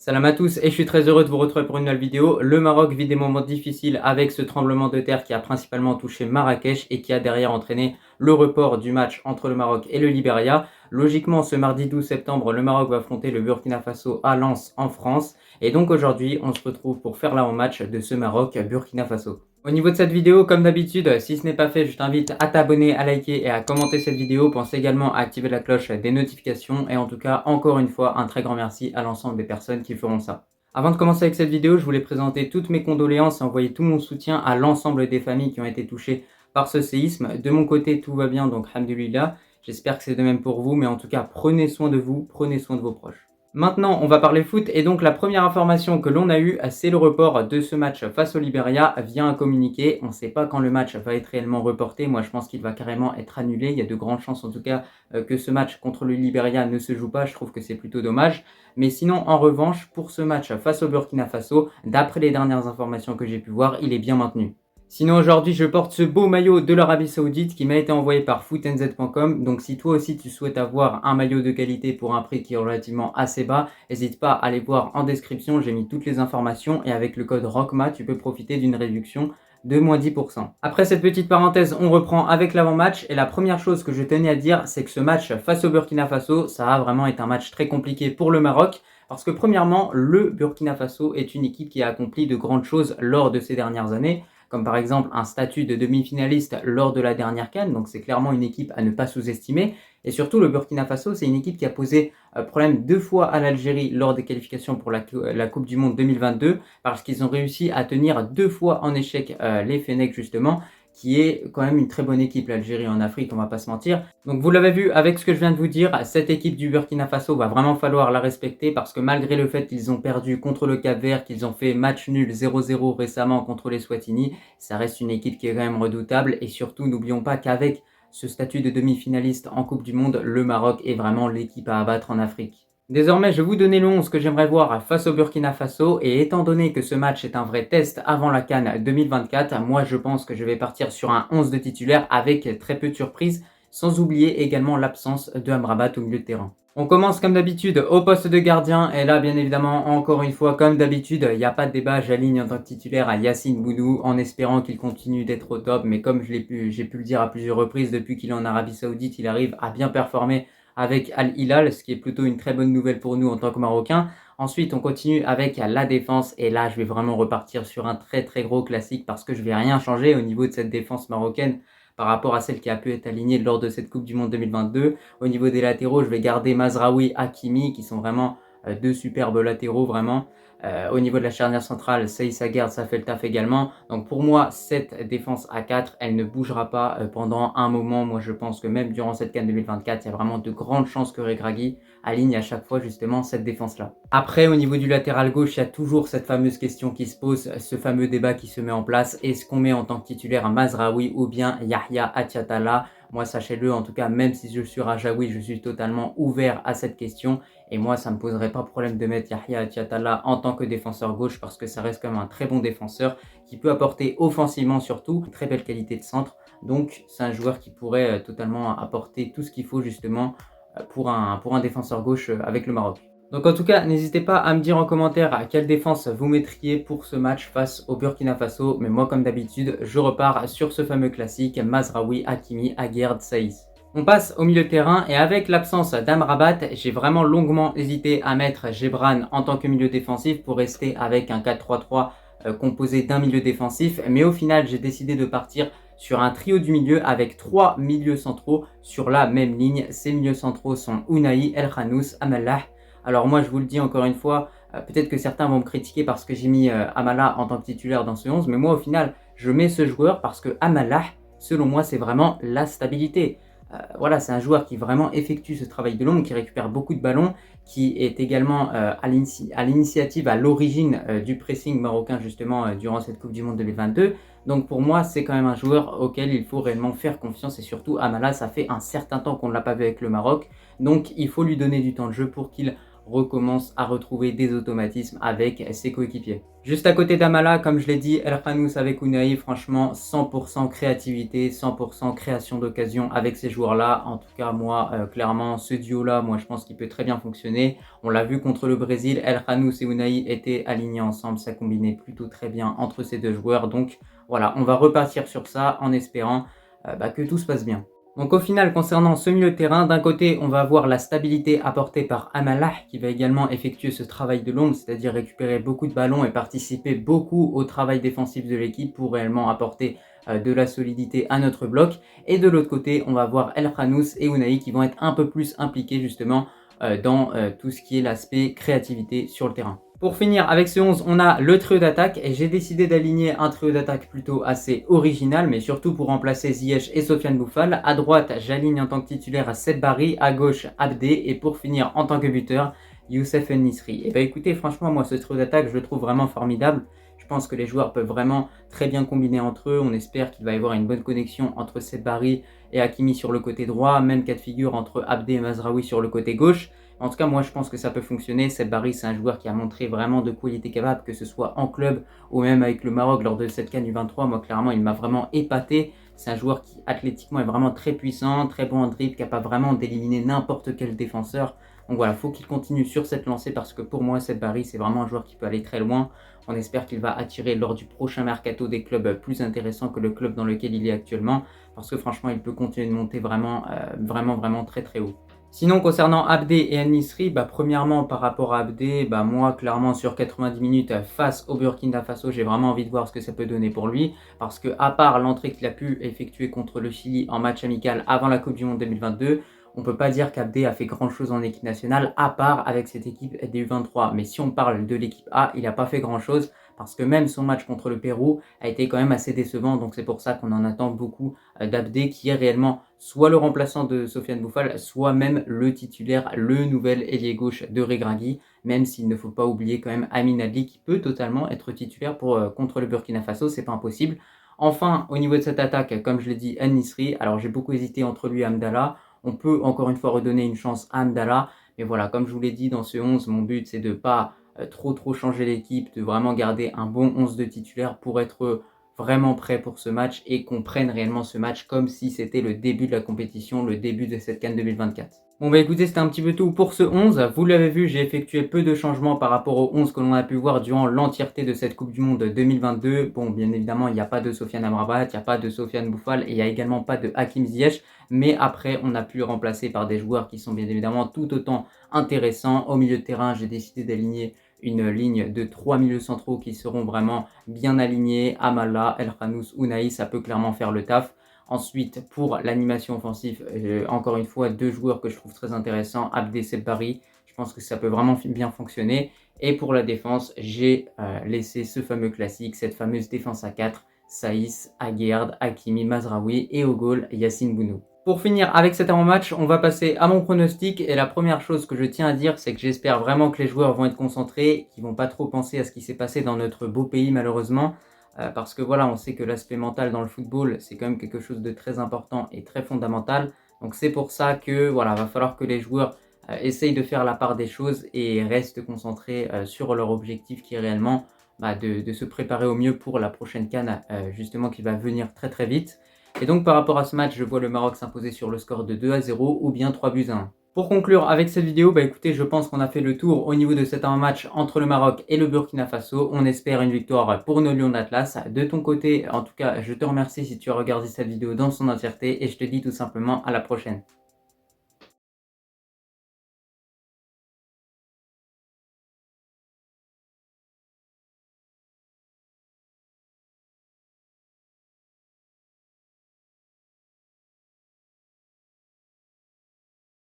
Salam à tous et je suis très heureux de vous retrouver pour une nouvelle vidéo. Le Maroc vit des moments difficiles avec ce tremblement de terre qui a principalement touché Marrakech et qui a derrière entraîné le report du match entre le Maroc et le Liberia. Logiquement, ce mardi 12 septembre, le Maroc va affronter le Burkina Faso à Lens en France. Et donc aujourd'hui, on se retrouve pour faire l'avant-match de ce Maroc-Burkina Faso. Au niveau de cette vidéo, comme d'habitude, si ce n'est pas fait, je t'invite à t'abonner, à liker et à commenter cette vidéo. Pense également à activer la cloche des notifications. Et en tout cas, encore une fois, un très grand merci à l'ensemble des personnes qui feront ça. Avant de commencer avec cette vidéo, je voulais présenter toutes mes condoléances et envoyer tout mon soutien à l'ensemble des familles qui ont été touchées par ce séisme. De mon côté, tout va bien, donc alhamdoulilah. J'espère que c'est de même pour vous, mais en tout cas, prenez soin de vous, prenez soin de vos proches. Maintenant, on va parler foot et donc la première information que l'on a eue, c'est le report de ce match face au Liberia via un communiqué. On ne sait pas quand le match va être réellement reporté. Moi, je pense qu'il va carrément être annulé. Il y a de grandes chances en tout cas que ce match contre le Liberia ne se joue pas. Je trouve que c'est plutôt dommage. Mais sinon, en revanche, pour ce match face au Burkina Faso, d'après les dernières informations que j'ai pu voir, il est bien maintenu. Sinon aujourd'hui je porte ce beau maillot de l'Arabie Saoudite qui m'a été envoyé par footnz.com. Donc si toi aussi tu souhaites avoir un maillot de qualité pour un prix qui est relativement assez bas, n'hésite pas à aller voir en description, j'ai mis toutes les informations et avec le code ROCMA tu peux profiter d'une réduction de moins 10%. Après cette petite parenthèse, on reprend avec l'avant-match et la première chose que je tenais à dire, c'est que ce match face au Burkina Faso, ça a vraiment été un match très compliqué pour le Maroc. Parce que premièrement, le Burkina Faso est une équipe qui a accompli de grandes choses lors de ces dernières années, comme par exemple un statut de demi-finaliste lors de la dernière CAN, donc c'est clairement une équipe à ne pas sous-estimer. Et surtout, le Burkina Faso, c'est une équipe qui a posé problème 2 fois à l'Algérie lors des qualifications pour la Coupe du Monde 2022, parce qu'ils ont réussi à tenir 2 fois en échec les Fennecs justement, qui est quand même une très bonne équipe, l'Algérie en Afrique, on va pas se mentir. Donc vous l'avez vu avec ce que je viens de vous dire, cette équipe du Burkina Faso va vraiment falloir la respecter parce que malgré le fait qu'ils ont perdu contre le Cap-Vert, qu'ils ont fait match nul 0-0 récemment contre les Swatini, ça reste une équipe qui est quand même redoutable et surtout n'oublions pas qu'avec ce statut de demi-finaliste en Coupe du Monde, le Maroc est vraiment l'équipe à abattre en Afrique. Désormais, je vais vous donner le 11 que j'aimerais voir face au Burkina Faso et étant donné que ce match est un vrai test avant la CAN 2024, moi je pense que je vais partir sur un 11 de titulaire avec très peu de surprises, sans oublier également l'absence de Amrabat au milieu de terrain. On commence comme d'habitude au poste de gardien et là bien évidemment encore une fois comme d'habitude il n'y a pas de débat, j'aligne en tant que titulaire à Yacine Bounou en espérant qu'il continue d'être au top, mais comme j'ai pu le dire à plusieurs reprises depuis qu'il est en Arabie Saoudite, il arrive à bien performer avec Al Hilal, ce qui est plutôt une très bonne nouvelle pour nous en tant que Marocains. Ensuite, on continue avec la défense et là, je vais vraiment repartir sur un très très gros classique parce que je vais rien changer au niveau de cette défense marocaine par rapport à celle qui a pu être alignée lors de cette Coupe du Monde 2022. Au niveau des latéraux, je vais garder Mazraoui, Hakimi qui sont vraiment deux superbes latéraux vraiment. Au niveau de la charnière centrale, Seyss Aguerd, ça fait le taf également. Donc pour moi, cette défense à 4, elle ne bougera pas pendant un moment. Moi, je pense que même durant cette CAN 2024, il y a vraiment de grandes chances que Regragui aligne à chaque fois justement cette défense-là. Après, au niveau du latéral gauche, il y a toujours cette fameuse question qui se pose, ce fameux débat qui se met en place. Est-ce qu'on met en tant que titulaire Mazraoui ou bien Yahya Atiatala? Moi, sachez-le, en tout cas, même si je suis Rajaoui, je suis totalement ouvert à cette question. Et moi, ça ne me poserait pas problème de mettre Yahya Atiatala en tant que défenseur gauche parce que ça reste quand même un très bon défenseur qui peut apporter offensivement surtout une très belle qualité de centre. Donc, c'est un joueur qui pourrait totalement apporter tout ce qu'il faut justement pour un défenseur gauche avec le Maroc. Donc en tout cas, n'hésitez pas à me dire en commentaire à quelle défense vous mettriez pour ce match face au Burkina Faso. Mais moi, comme d'habitude, je repars sur ce fameux classique Mazraoui, Hakimi, Aguerd, Seyss. On passe au milieu de terrain et avec l'absence d'Amrabat, j'ai vraiment longuement hésité à mettre Gebran en tant que milieu défensif pour rester avec un 4-3-3 composé d'un milieu défensif. Mais au final, j'ai décidé de partir sur un trio du milieu avec 3 milieux centraux sur la même ligne. Ces milieux centraux sont Ounahi, El Khanous, Amallah. Alors moi, je vous le dis encore une fois, peut-être que certains vont me critiquer parce que j'ai mis Amala en tant que titulaire dans ce 11, mais moi au final, je mets ce joueur parce que Amallah, selon moi, c'est vraiment la stabilité. Voilà, c'est un joueur qui vraiment effectue ce travail de l'ombre, qui récupère beaucoup de ballons, qui est également à l'initiative, à l'origine du pressing marocain justement durant cette Coupe du Monde 2022. Donc pour moi, c'est quand même un joueur auquel il faut réellement faire confiance et surtout Amala, ça fait un certain temps qu'on ne l'a pas vu avec le Maroc. Donc il faut lui donner du temps de jeu pour qu'il recommence à retrouver des automatismes avec ses coéquipiers. Juste à côté d'Amala, comme je l'ai dit, El Khanous avec Ounahi, franchement 100% créativité, 100% création d'occasion avec ces joueurs-là. En tout cas, moi, clairement, ce duo-là, moi je pense qu'il peut très bien fonctionner. On l'a vu contre le Brésil, El Khanous et Ounahi étaient alignés ensemble, ça combinait plutôt très bien entre ces deux joueurs. Donc voilà, on va repartir sur ça en espérant que tout se passe bien. Donc au final, concernant ce milieu de terrain, d'un côté, on va avoir la stabilité apportée par Amalah, qui va également effectuer ce travail de l'ombre, c'est-à-dire récupérer beaucoup de ballons et participer beaucoup au travail défensif de l'équipe pour réellement apporter de la solidité à notre bloc. Et de l'autre côté, on va avoir El Khanous et Ounahi qui vont être un peu plus impliqués justement dans tout ce qui est l'aspect créativité sur le terrain. Pour finir avec ce 11, on a le trio d'attaque et j'ai décidé d'aligner un trio d'attaque plutôt assez original, mais surtout pour remplacer Ziyech et Sofiane Bouffal. À droite, j'aligne en tant que titulaire à Seth Barry, à gauche Abdé et pour finir en tant que buteur, Youssef En-Nesyri. Et bah écoutez, franchement, moi ce trio d'attaque, je le trouve vraiment formidable. Je pense que les joueurs peuvent vraiment très bien combiner entre eux. On espère qu'il va y avoir une bonne connexion entre Seth Barry et Hakimi sur le côté droit, même cas de figure entre Abdé et Mazraoui sur le côté gauche. En tout cas, moi, je pense que ça peut fonctionner. Seth Barry, c'est un joueur qui a montré vraiment de quoi il était capable, que ce soit en club ou même avec le Maroc lors de cette CAN U23. Moi, clairement, il m'a vraiment épaté. C'est un joueur qui, athlétiquement, est vraiment très puissant, très bon en dribble, capable vraiment d'éliminer n'importe quel défenseur. Donc voilà, il faut qu'il continue sur cette lancée parce que pour moi, Seth Barry, c'est vraiment un joueur qui peut aller très loin. On espère qu'il va attirer lors du prochain mercato des clubs plus intéressants que le club dans lequel il est actuellement. Parce que franchement, il peut continuer de monter vraiment très très haut. Sinon, concernant Abdé et En-Nesyri, premièrement, par rapport à Abdé, moi, clairement, sur 90 minutes face au Burkina Faso, j'ai vraiment envie de voir ce que ça peut donner pour lui. Parce que, à part l'entrée qu'il a pu effectuer contre le Chili en match amical avant la Coupe du Monde 2022, on ne peut pas dire qu'Abdé a fait grand-chose en équipe nationale, à part avec cette équipe des U23. Mais si on parle de l'équipe A, il n'a pas fait grand-chose, parce que même son match contre le Pérou a été quand même assez décevant. Donc c'est pour ça qu'on en attend beaucoup d'Abdé, qui est réellement soit le remplaçant de Sofiane Bouffal, soit même le titulaire, le nouvel ailier gauche de Regragui, même s'il ne faut pas oublier quand même Amin Adli, qui peut totalement être titulaire contre le Burkina Faso, c'est pas impossible. Enfin, au niveau de cette attaque, comme je l'ai dit, En-Nesyri, alors j'ai beaucoup hésité entre lui et Hamdallah. On peut encore une fois redonner une chance à Hamdallah. Mais voilà, comme je vous l'ai dit dans ce 11, mon but c'est de ne pas trop changer l'équipe, de vraiment garder un bon 11 de titulaire pour être vraiment prêt pour ce match et qu'on prenne réellement ce match comme si c'était le début de la compétition, le début de cette CAN 2024. Bon écoutez, c'était un petit peu tout pour ce 11. Vous l'avez vu, j'ai effectué peu de changements par rapport au 11 que l'on a pu voir durant l'entièreté de cette Coupe du Monde 2022. Bon, bien évidemment, il n'y a pas de Sofiane Amrabat, il n'y a pas de Sofiane Bouffal et il n'y a également pas de Hakim Ziyech. Mais après, on a pu le remplacer par des joueurs qui sont bien évidemment tout autant intéressants. Au milieu de terrain, j'ai décidé d'aligner une ligne de 3 milieux centraux qui seront vraiment bien alignés. Amala, El Khanous, Ounahi, ça peut clairement faire le taf. Ensuite, pour l'animation offensive, encore une fois, deux joueurs que je trouve très intéressants, Abdé et Barry. Je pense que ça peut vraiment bien fonctionner. Et pour la défense, j'ai laissé ce fameux classique, cette fameuse défense à 4, Saïs, Aguerd, Hakimi, Mazraoui et au goal, Yacine Bounou. Pour finir avec cet avant-match, on va passer à mon pronostic et la première chose que je tiens à dire, c'est que j'espère vraiment que les joueurs vont être concentrés, qu'ils vont pas trop penser à ce qui s'est passé dans notre beau pays malheureusement, parce que voilà, on sait que l'aspect mental dans le football, c'est quand même quelque chose de très important et très fondamental. Donc c'est pour ça que voilà, va falloir que les joueurs essayent de faire la part des choses et restent concentrés sur leur objectif qui est réellement de se préparer au mieux pour la prochaine CAN justement qui va venir très très vite. Et donc par rapport à ce match, je vois le Maroc s'imposer sur le score de 2-0 ou bien 3-1. Pour conclure avec cette vidéo, écoutez, je pense qu'on a fait le tour au niveau de cet match entre le Maroc et le Burkina Faso. On espère une victoire pour nos Lions d'Atlas. De ton côté, en tout cas, je te remercie si tu as regardé cette vidéo dans son entièreté et je te dis tout simplement à la prochaine.